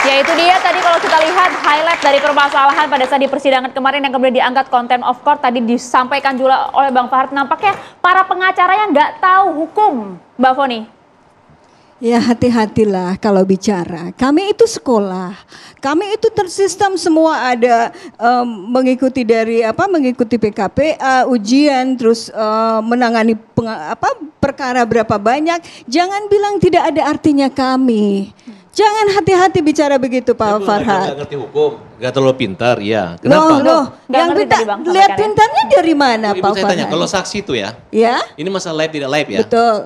Ya itu dia tadi kalau kita lihat highlight dari permasalahan pada saat di persidangan kemarin yang kemudian diangkat contempt of court tadi disampaikan juga oleh Bang Farhad. Nampaknya para pengacaranya nggak tahu hukum, Mbak Foni. Ya hati-hatilah kalau bicara. Kami itu sekolah, kami itu tersistem semua ada mengikuti dari mengikuti PKPA, ujian, terus menangani perkara berapa banyak. Jangan bilang tidak ada artinya kami. Jangan hati-hati bicara begitu Pak Farhad. Nggak ngerti hukum, nggak terlalu pintar, ya. Kenapa? Loh, yang pintar, lihat pintarnya dari mana Pak Ibu saya Farhad? tanya, kalau saksi itu ya, ini masalah live tidak live ya? Betul.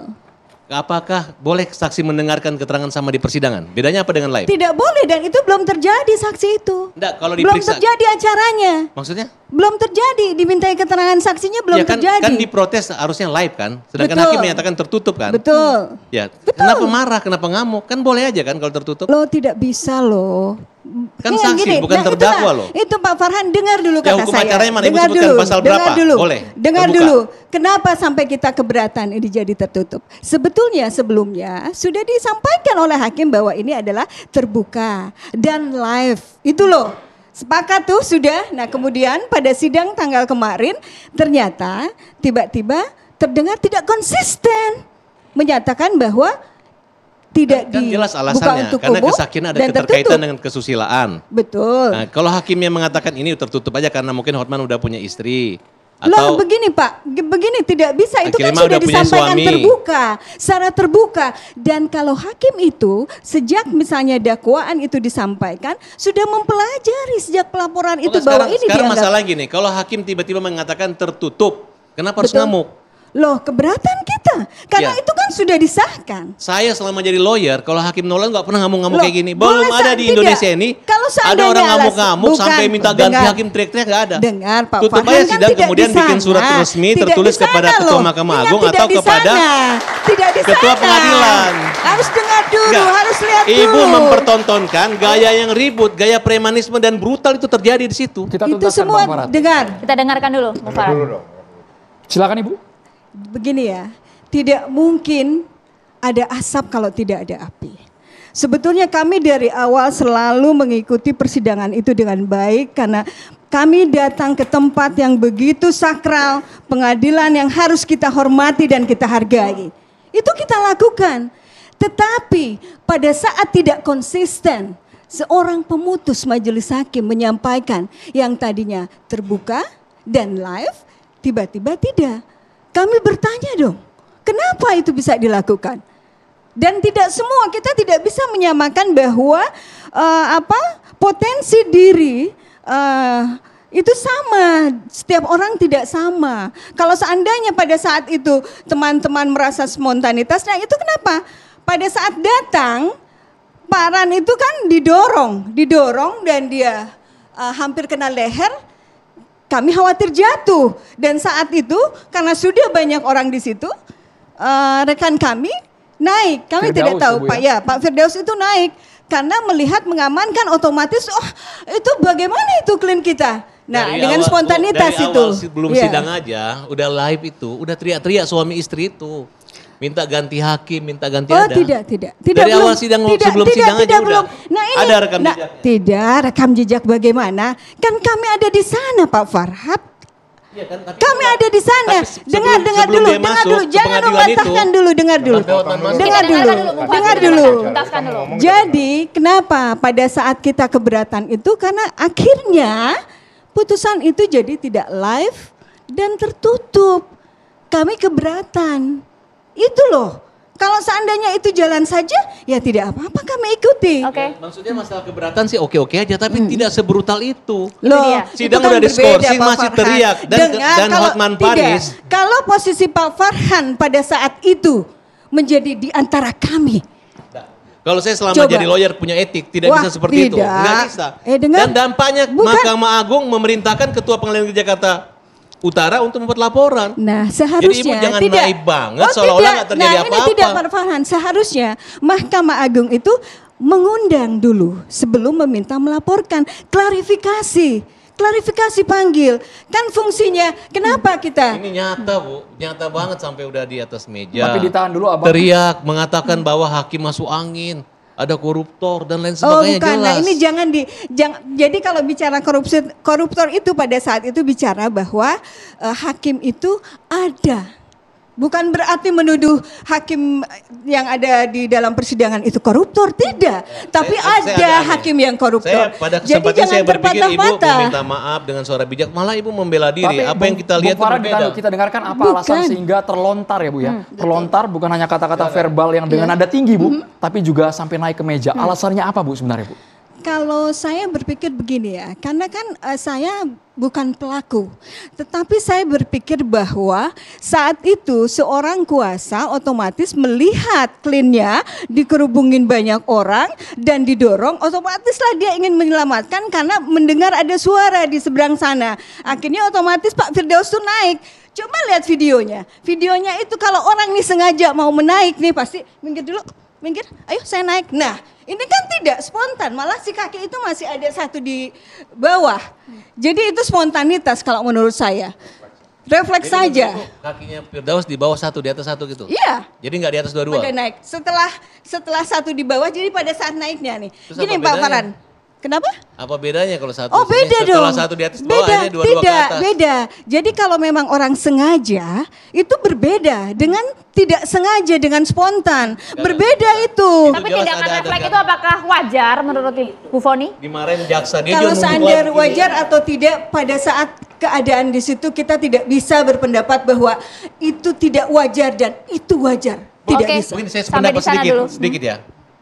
Apakah boleh saksi mendengarkan keterangan sama di persidangan? Bedanya apa dengan live? Tidak boleh dan itu belum terjadi saksi itu. Enggak, kalau belum diperiksa. terjadi acaranya. Maksudnya? Belum terjadi, dimintai keterangan saksinya belum ya kan, terjadi. Kan diprotes harusnya live kan, sedangkan Betul. hakim menyatakan tertutup kan? Betul. Ya, Betul. kenapa marah, kenapa ngamuk? Kan boleh aja kan kalau tertutup? Loh tidak bisa loh. Kan saksi, bukan terdakwa loh. Itu Pak Farhan dengar dulu Ya, kata hukum saya. acaranya mana? Ibu Dengar sebutkan dulu, pasal dengar berapa? dulu. Boleh, Dengar terbuka. dulu. Kenapa sampai kita keberatan ini jadi tertutup? Sebetulnya sebelumnya sudah disampaikan oleh hakim bahwa ini adalah terbuka dan live. Itu loh. Sepakat tuh sudah. Nah kemudian pada sidang tanggal kemarin ternyata tiba-tiba terdengar tidak konsisten. Menyatakan bahwa tidak kan jelas dibuka alasannya, untuk karena umum kesaksian ada dan keterkaitan tertutup. dengan kesusilaan. Betul. Nah, kalau hakimnya mengatakan ini tertutup aja karena mungkin Hotman udah punya istri. Loh Atau begini Pak, begini tidak bisa, itu kan Kilima sudah udah punya disampaikan suami. terbuka, secara terbuka. Dan kalau hakim itu sejak misalnya dakwaan itu disampaikan, sudah mempelajari sejak pelaporan itu bahwa ini sekarang dianggap. masalah gini, kalau hakim tiba-tiba mengatakan tertutup, kenapa harus Betul. ngamuk? Loh keberatan kita, karena Ya. itu kan sudah disahkan. Saya selama jadi lawyer, kalau hakim nolak nggak pernah ngamuk-ngamuk Loh, kayak gini. boleh Belum ada di tidak. Indonesia ini, Kalau ada seandainya orang ngamuk-ngamuk bukan, sampai minta ganti dengar. hakim teriak-teriak nggak ada. Dengar Pak Tutup Farhan aja kan sidang tidak kemudian di bikin sana. surat resmi Tidak tertulis di sana kepada Ketua loh. Mahkamah Ingat, Agung tidak atau di kepada sana. Tidak di Ketua sana. Pengadilan. Harus dengar dulu, Nggak. harus lihat dulu. Ibu mempertontonkan gaya yang ribut, gaya premanisme dan brutal itu terjadi di situ. Kita Itu tuntaskan semua Bang Farhad. dengar. Kita dengarkan dulu, Bang Farhad. Silakan Ibu. Begini ya, tidak mungkin ada asap kalau tidak ada api. Sebetulnya kami dari awal selalu mengikuti persidangan itu dengan baik karena kami datang ke tempat yang begitu sakral, pengadilan yang harus kita hormati dan kita hargai. Itu kita lakukan. Tetapi pada saat tidak konsisten, seorang pemutus majelis hakim menyampaikan yang tadinya terbuka dan live, tiba-tiba tidak. Kami bertanya dong, kenapa itu bisa dilakukan? Dan tidak semua, kita tidak bisa menyamakan bahwa potensi diri itu sama, setiap orang tidak sama. Kalau seandainya pada saat itu teman-teman merasa spontanitas, nah itu kenapa? Pada saat datang, Pak Ran itu kan didorong dan dia hampir kena leher. Kami khawatir jatuh dan saat itu karena sudah banyak orang di situ, rekan kami naik. Kami Firdaus, tidak tahu Ibu, Pak ya, Pak Firdaus itu naik karena melihat mengamankan otomatis. Oh itu bagaimana itu klien kita? Nah Dari dengan awal- spontanitas dari itu. awal sebelum Iya. sidang aja, udah live itu, udah teriak-teriak suami istri itu. Minta ganti hakim, minta ganti Oh ada. tidak. Dari awal sidang, sebelum sidang aja udah. Nah, ini, Ada rekam jejak. Tidak, rekam jejak bagaimana? Kan kami ada di sana Pak Farhad. Iya kan, tapi Kami ada di sana. tapi sebelum- Dengar sebelum dulu, dia dengar masuk dulu. ke Jangan pengadilan membantahkan itu, dulu, dengar dulu. sampai Hotman masuk. Dengar Kita dulu, dengarkan Bang dengar Farhad. dulu. Tuntaskan dulu. Jadi kenapa pada saat kita keberatan itu karena akhirnya putusan itu jadi tidak live dan tertutup. Kami keberatan. Itu loh. Kalau seandainya itu jalan saja, ya tidak apa-apa kami ikuti. Oke. Maksudnya masalah keberatan sih oke-oke aja, tapi tidak sebrutal itu. Loh, dia. Sidang itu kan udah diskorsing, berbeda, Pak masih Farhan. teriak. Dan Hotman tidak, Paris. Kalau posisi Pak Farhan pada saat itu menjadi di antara kami. Kalau saya selama Coba. jadi lawyer punya etik, tidak Wah, bisa seperti itu. tidak. Nggak bisa. Dengar. Dan dampaknya Bukan. Mahkamah Agung memerintahkan Ketua Pengadilan Negeri Jakarta Utara untuk membuat laporan. Nah seharusnya Jadi Ibu jangan tidak. naif banget seolah-olah tidak. nggak terjadi Nah ini apa-apa. tidak Pak Farhan. Seharusnya Mahkamah Agung itu mengundang dulu sebelum meminta melaporkan. Klarifikasi panggil. Kan fungsinya kenapa kita? Ini nyata Bu, nyata banget sampai udah di atas meja. Tapi ditahan dulu Abang. Teriak, mengatakan bahwa hakim masuk angin. ada koruptor dan lain Oh sebagainya bukan, jelas. nah ini jadi kalau bicara koruptor itu pada saat itu bicara bahwa hakim itu ada. Bukan berarti menuduh hakim yang ada di dalam persidangan itu koruptor, tidak. Tapi saya ada agak aneh. hakim yang koruptor. Saya pada Jadi kesempatan jangan saya berpikir ibu terpatah-patah. meminta maaf dengan suara bijak, malah ibu membela diri. Apa yang kita lihat itu Farah, berbeda. kita dengarkan apa Bukan. alasan sehingga terlontar ya Bu ya. Terlontar bukan hanya kata-kata verbal yang dengan nada tinggi Bu, tapi juga sampai naik ke meja. Alasannya apa Bu sebenarnya Bu? Kalau saya berpikir begini ya, karena kan saya bukan pelaku, tetapi saya berpikir bahwa saat itu seorang kuasa otomatis melihat kliennya dikerubungin banyak orang dan didorong, otomatislah dia ingin menyelamatkan karena mendengar ada suara di seberang sana. Akhirnya otomatis Pak Firdaus tuh naik. Coba lihat videonya. Videonya itu kalau orang nih sengaja mau menaik nih pasti minggir dulu. Minggir, ayo saya naik. Nah, ini kan tidak spontan, malah si kaki itu masih ada satu di bawah. Jadi itu spontanitas kalau menurut saya. Refleks saja. Kakinya Firdaus di bawah satu, di atas satu gitu. Iya. Jadi nggak di atas dua-dua. Pada naik. Setelah satu di bawah, jadi pada saat naiknya nih. Terus Gini apa Pak bedanya? Farhan. Kenapa? Apa bedanya kalau satu? Oh beda dong. Setelah satu di atas bawah, beda, ini dua-dua ke tidak, atas. beda. Jadi kalau memang orang sengaja, itu berbeda dengan tidak sengaja, dengan spontan. Berbeda itu. Tapi jelas tindakan ada refleks kan? itu apakah wajar menurut Bu Foni? Dimarahin jaksa dia Kalau juga seandainya membuat wajar atau tidak pada saat keadaan di situ kita tidak bisa berpendapat bahwa itu tidak wajar dan itu wajar. Tidak Oke. bisa. Mungkin saya Sampai sependapat di sana dulu. sedikit ya.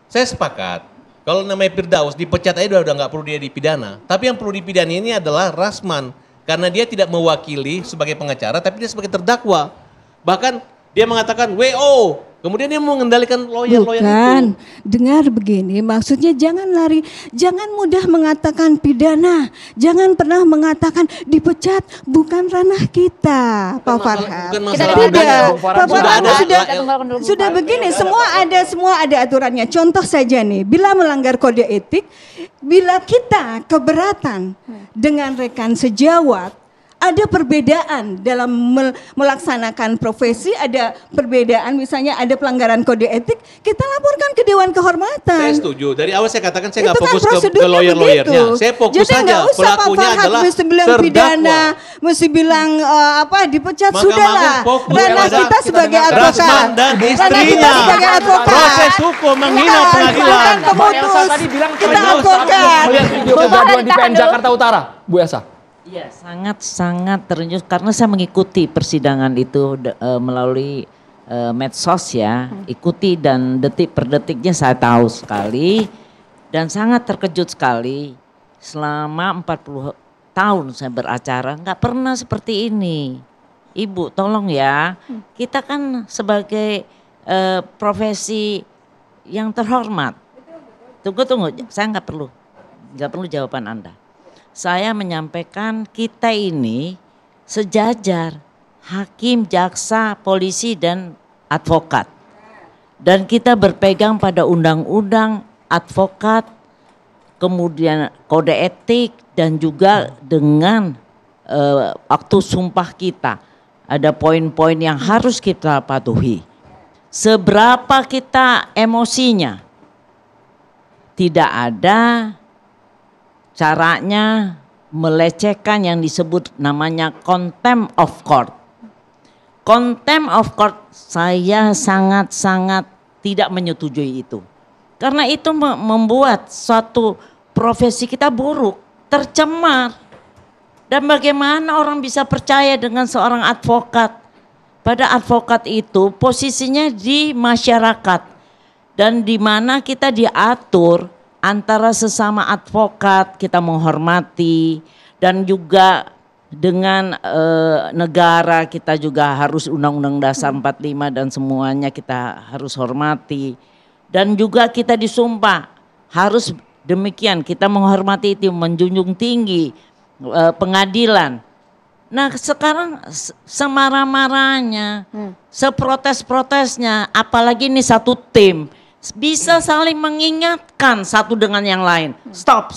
Saya sepakat. Kalau namanya Firdaus dipecat aja udah nggak perlu dia dipidana. Tapi yang perlu dipidana ini adalah Rasman karena dia tidak mewakili sebagai pengacara tapi dia sebagai terdakwa. Bahkan dia mengatakan WO. Kemudian dia mengendalikan lawyer-lawyer Bukan, itu. dengar begini, maksudnya jangan lari, jangan mudah mengatakan pidana, jangan pernah mengatakan dipecat, bukan ranah kita, Pak Farhan. bukan Kita masalah dengar Tidak, dulu. Bung Farhan Pak sudah Farhan ada. sudah, Kita tunggalkan dulu, Bung sudah Farhan. begini, semua ada aturannya. Contoh saja nih, bila melanggar kode etik, bila kita keberatan dengan rekan sejawat, ada perbedaan dalam melaksanakan profesi, ada perbedaan misalnya ada pelanggaran kode etik, kita laporkan ke Dewan Kehormatan. Saya setuju. Dari awal saya katakan saya nggak Itu kan fokus ke prosedurnya lawyer-lawyernya. begitu. Saya fokus Jadi saja nggak usah Pak pelakunya Farhan adalah mesti bilang pidana, mesti bilang dipecat, Mahkamah sudahlah. Agung fokus Ranah pada kita sebagai Rasman advokat. Rasman dan Ranah istrinya. kita sebagai advokat. Proses hukum menghina Bukan, pengadilan. bukan Mbak pemutus. Elsa tadi bilang Kita Firdaus advokat. melihat video Bung Farhan, kegaduhan di ditahan PN dulu. Jakarta Utara. Bu Elsa. Iya, sangat terjun karena saya mengikuti persidangan itu melalui medsos ya, ikuti dan detik per detiknya saya tahu sekali dan sangat terkejut sekali. Selama 40 tahun saya beracara nggak pernah seperti ini. Ibu tolong ya, kita kan sebagai profesi yang terhormat. Tunggu, saya nggak perlu jawaban Anda. Saya menyampaikan kita ini sejajar hakim, jaksa, polisi dan advokat. Dan kita berpegang pada undang-undang advokat, kemudian kode etik dan juga dengan waktu sumpah kita. Ada poin-poin yang harus kita patuhi. Seberapa kita emosinya, tidak ada caranya melecehkan yang disebut namanya contempt of court. Contempt of court saya sangat-sangat tidak menyetujui itu. Karena itu membuat suatu profesi kita buruk, tercemar. Dan bagaimana orang bisa percaya dengan seorang advokat? Pada advokat itu posisinya di masyarakat. Dan di mana kita diatur antara sesama advokat kita menghormati dan juga dengan negara kita juga harus Undang-Undang Dasar 45 dan semuanya kita harus hormati dan juga kita disumpah harus demikian kita menghormati itu menjunjung tinggi pengadilan. Nah sekarang semarah-marahnya, seprotes-protesnya apalagi ini satu tim. Bisa saling mengingatkan satu dengan yang lain. Stop.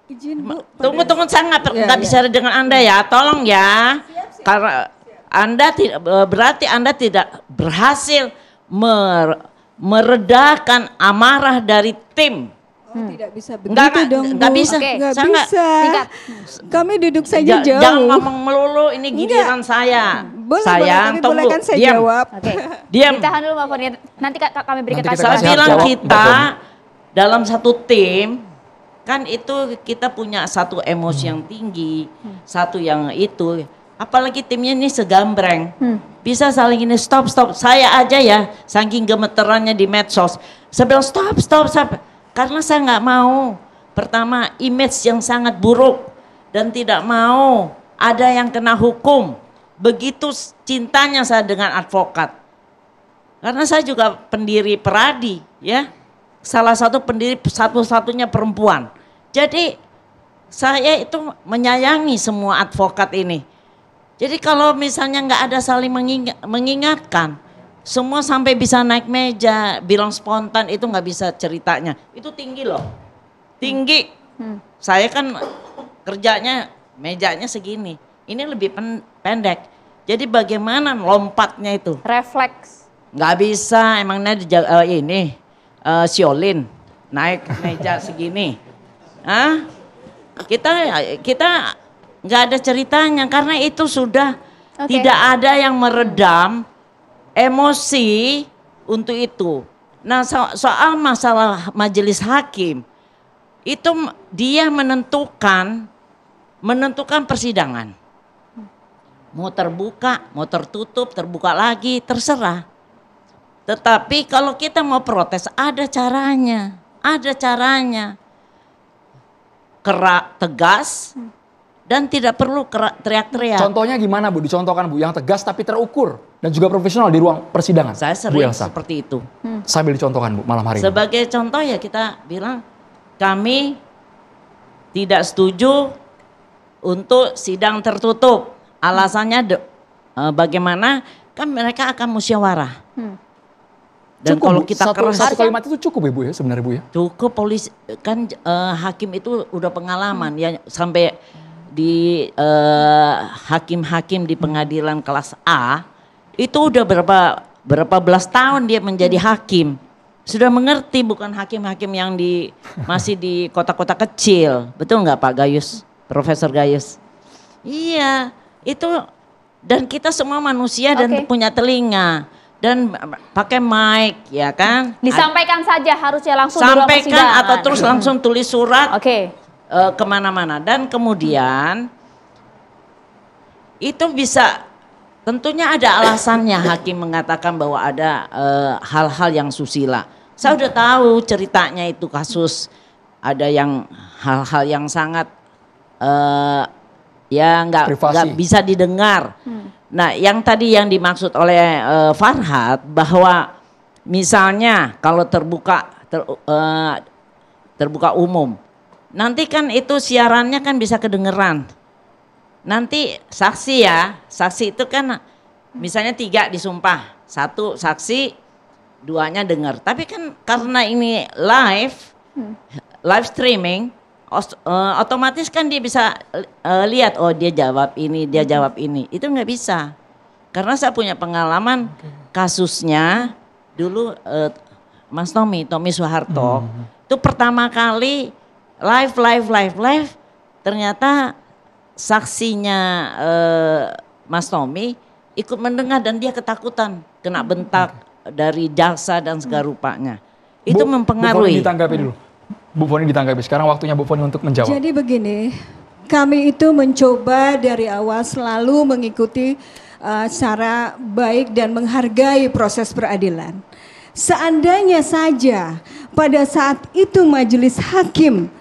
Izin Bu. Tunggu, saya nggak bisa dengan Anda ya. Tolong ya. Karena Anda tidak berarti Anda tidak berhasil meredakan amarah dari tim. Tidak bisa begitu dong, Nggak Bu. bisa. Nggak Saya nggak- bisa. Singkat. Kami duduk saja jauh. Jangan ngomong melulu, ini giliran saya. Boleh, Sayang, tapi boleh kan saya diam. jawab. Oke. Diam. Ditahan dulu Mbak Foni. Nanti kami berikan Nanti kita Saya kasih bilang jawab, kita Mbak dalam satu tim, kan itu kita punya satu emosi yang tinggi, satu yang itu. Apalagi timnya ini segambreng. Bisa saling ini stop. Saya aja ya, saking gemeterannya di medsos. Saya bilang stop. Karena saya nggak mau. Pertama, image yang sangat buruk dan tidak mau ada yang kena hukum. Begitu cintanya saya dengan advokat. Karena saya juga pendiri Peradi, ya. Salah satu pendiri satu-satunya perempuan. Jadi saya itu menyayangi semua advokat ini. Jadi kalau misalnya nggak ada saling mengingatkan, semua sampai bisa naik meja, bilang spontan itu nggak bisa ceritanya. Itu tinggi loh. Tinggi. Saya kan kerjanya mejanya segini. Ini lebih pendek. Jadi bagaimana lompatnya itu? refleks. Nggak bisa, emangnya Siolin naik meja segini. Hah? Kita nggak ada ceritanya karena itu sudah Oke. tidak ada yang meredam emosi untuk itu. Nah, soal masalah majelis hakim itu dia menentukan persidangan. Mau terbuka, mau tertutup, terbuka lagi, terserah. Tetapi kalau kita mau protes ada caranya. Kerak, tegas, dan tidak perlu teriak-teriak. Contohnya gimana Bu? Dicontohkan Bu, yang tegas tapi terukur dan juga profesional di ruang persidangan. Saya Bu sering Elsa. seperti itu. Sambil dicontohkan Bu malam hari ini. Sebagai contoh ya kita bilang kami tidak setuju untuk sidang tertutup. Alasannya bagaimana? Kan mereka akan musyawarah. Dan Cukup, kalau Bu. kita keras satu kalimat itu cukup ya Bu ya sebenarnya Bu ya? cukup polisi kan hakim itu udah pengalaman ya sampai di hakim-hakim di pengadilan kelas A itu udah berapa belas tahun dia menjadi hakim. Sudah mengerti, bukan hakim-hakim yang masih di kota-kota kecil. Betul nggak Pak Gayus? Profesor Gayus? Iya, itu dan kita semua manusia dan Oke. punya telinga dan pakai mic ya kan? Disampaikan saja harusnya langsung di ruang Sampaikan persidangan. atau terus langsung tulis surat Oke. kemana-mana. Dan kemudian itu bisa tentunya ada alasannya hakim mengatakan bahwa ada hal-hal yang susila. Saya udah tahu ceritanya itu kasus ada yang hal-hal yang sangat ya nggak bisa didengar. Nah, yang tadi yang dimaksud oleh Farhad bahwa misalnya kalau terbuka umum, nanti kan itu siarannya kan bisa kedengeran. Nanti saksi itu kan misalnya 3 disumpah, 1 saksi, 2-nya dengar. Tapi kan karena ini live streaming, otomatis kan dia bisa lihat, oh dia jawab ini, dia jawab ini. Itu nggak bisa. Karena saya punya pengalaman kasusnya dulu Mas Tommy Soeharto. Itu pertama kali live, ternyata saksinya Mas Tommy ikut mendengar dan dia ketakutan, kena bentak dari jaksa dan segala rupanya. Itu mempengaruhi. Bu Foni ditanggapi dulu. Bu Foni ditanggapi. Sekarang waktunya Bu Foni untuk menjawab. Jadi begini, kami itu mencoba dari awal selalu mengikuti secara baik dan menghargai proses peradilan. Seandainya saja pada saat itu majelis hakim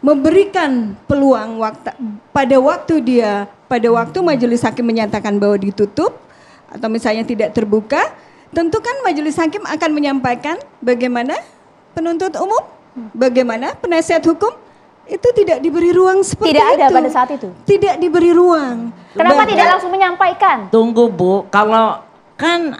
memberikan peluang pada waktu majelis hakim menyatakan bahwa ditutup atau misalnya tidak terbuka, tentu kan majelis hakim akan menyampaikan bagaimana penuntut umum, bagaimana penasihat hukum itu tidak diberi ruang seperti Tidak itu. ada pada saat itu. Tidak diberi ruang. Kenapa Bahkan- tidak langsung menyampaikan? Tunggu Bu, kalau kan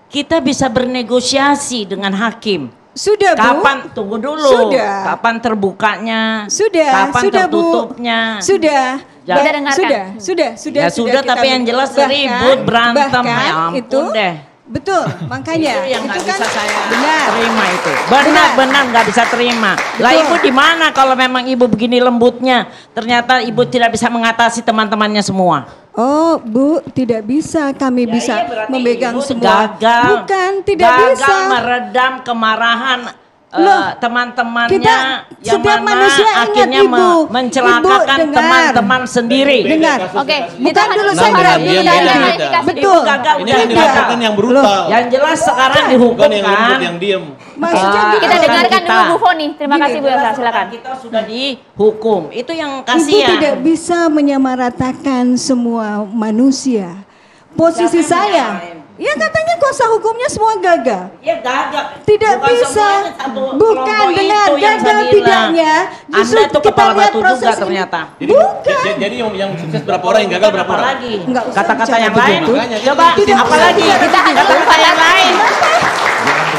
kita bisa bernegosiasi dengan hakim. Sudah Bu. Kapan? Tunggu dulu. Sudah. Kapan terbukanya? Sudah, Kapan sudah Bu. tertutupnya? Sudah. Ya. Kita dengarkan. Sudah. Ya sudah, kita tapi yang jelas bahkan- ribut, berantem, bahkan ya ampun itu deh. Betul, makanya Itu yang nggak bisa saya benar. terima itu. Benar-benar nggak bisa terima. Lah Betul. ibu di mana kalau memang ibu begini lembutnya, ternyata ibu tidak bisa mengatasi teman-temannya semua. Oh, Bu, tidak bisa. Kami Ya, bisa iya, berarti memegang ibu semua. gagal, Bukan, tidak gagal bisa. meredam kemarahan Loh, teman-temannya kita- yang setiap mana manusia ingat, akhirnya Ibu. mencelakakan Ibu, dengar. teman-teman sendiri. Dengar. Oke, Bukan dulu Nah, saya dengan berani dia lagi. beda-beda. Betul. Ibu gagal, Ini udah kan gagal. dilakukan yang brutal. Yang jelas sekarang Bukan dihukum yang lembut, kan. yang diem. Maksudnya Ah, gini, Kita Bukan dengarkan kita. dulu Bu Foni. Terima kasih Bu Elsa, silakan. Kita sudah dihukum. Itu yang Ibu kasihan. tidak bisa menyamaratakan semua manusia. Posisi Siapa yang saya, menyamarain? ya katanya kuasa hukumnya semua gagal. Ya gagal. Tidak Bukan bisa. semuanya satu Bukan kelompok dengan itu yang gagal saya bilang. tidaknya. Justru Anda tuh kita kepala lihat batu juga proses ini. ternyata. Jadi, Bukan. jadi yang sukses berapa orang, yang gagal berapa Apa orang? lagi? Enggak usah Kata-kata bicara yang lain. begitu. Makanya, Coba tidak apa usah lagi? bicara begitu. Kata-kata yang lain.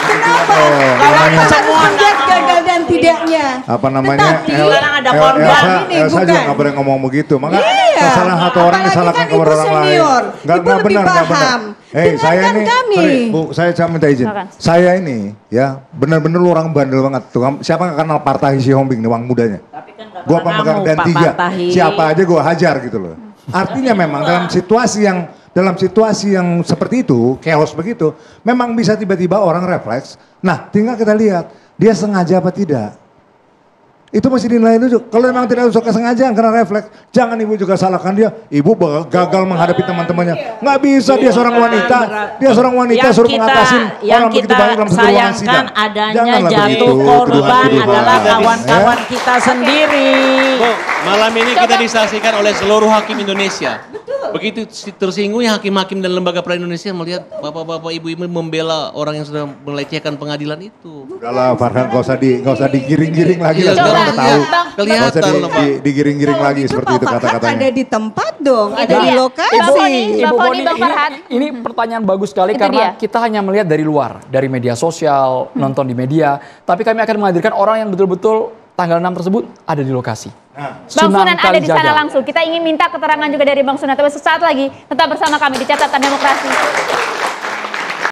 Kenapa? Kalau Kita semua harus lihat nggak gagal mau. dan tidaknya. Apa namanya? Tetapi, sekarang ada korban. Ini Elsa juga bukan. nggak boleh ngomong begitu. Maka Iya. masalah satu orang Apalagi disalahkan kan kepada ibu orang lain. senior. Nggak Ibu lebih benar, nggak benar. paham. Saya Dengarkan ini, kami. sorry, Bu, saya minta izin. Silakan. Saya ini ya benar-benar lu orang bandel banget. Tuh, siapa nggak kenal Partahi Sihombing nih, Wang mudanya? Tapi kan nggak Gua pernah pemegang ngamuk, dan Pak 3. Partahi. Siapa aja gua hajar gitu loh. Artinya memang dalam situasi yang seperti itu, chaos begitu, memang bisa tiba-tiba orang refleks. Nah, tinggal kita lihat dia sengaja apa tidak. Itu masih dinilai dulu. Kalau memang tidak suka kesengajaan karena refleks, jangan ibu juga salahkan dia. Ibu gagal menghadapi teman-temannya. Nggak bisa, dia seorang wanita. Dia seorang wanita suruh mengatasin orang begitu banyak dalam satu ruangan sidang. sayangkan adanya Janganlah jatuh begitu, korban tuduhan-tuduhan. adalah Ya. kawan-kawan kita sendiri. Bu, malam ini kita disaksikan oleh seluruh hakim Indonesia. Begitu tersinggungnya hakim-hakim dan lembaga peradilan Indonesia melihat bapak-bapak ibu-ibu membela orang yang sudah melecehkan pengadilan itu. Udahlah Farhan, nggak usah digiring-giring lagi lah. Iya, Sekarang coba, udah tahu. Bang. Kelihatan Nggak usah loh, Bang. digiring-giring Kalau lagi gitu seperti Pak itu Farhan kata-katanya. ada di tempat dong, Itu ada di dia. lokasi. Bang Foni, Bang Foni, Bang Farhan. ini pertanyaan bagus sekali Itu karena dia. kita hanya melihat dari luar, dari media sosial, nonton di media. Tapi kami akan menghadirkan orang yang betul-betul tanggal 6 tersebut ada di lokasi. Bang Sunan ada di sana langsung. Kita ingin minta keterangan juga dari Bang Sunan. Tapi sesaat lagi tetap bersama kami di Catatan Demokrasi.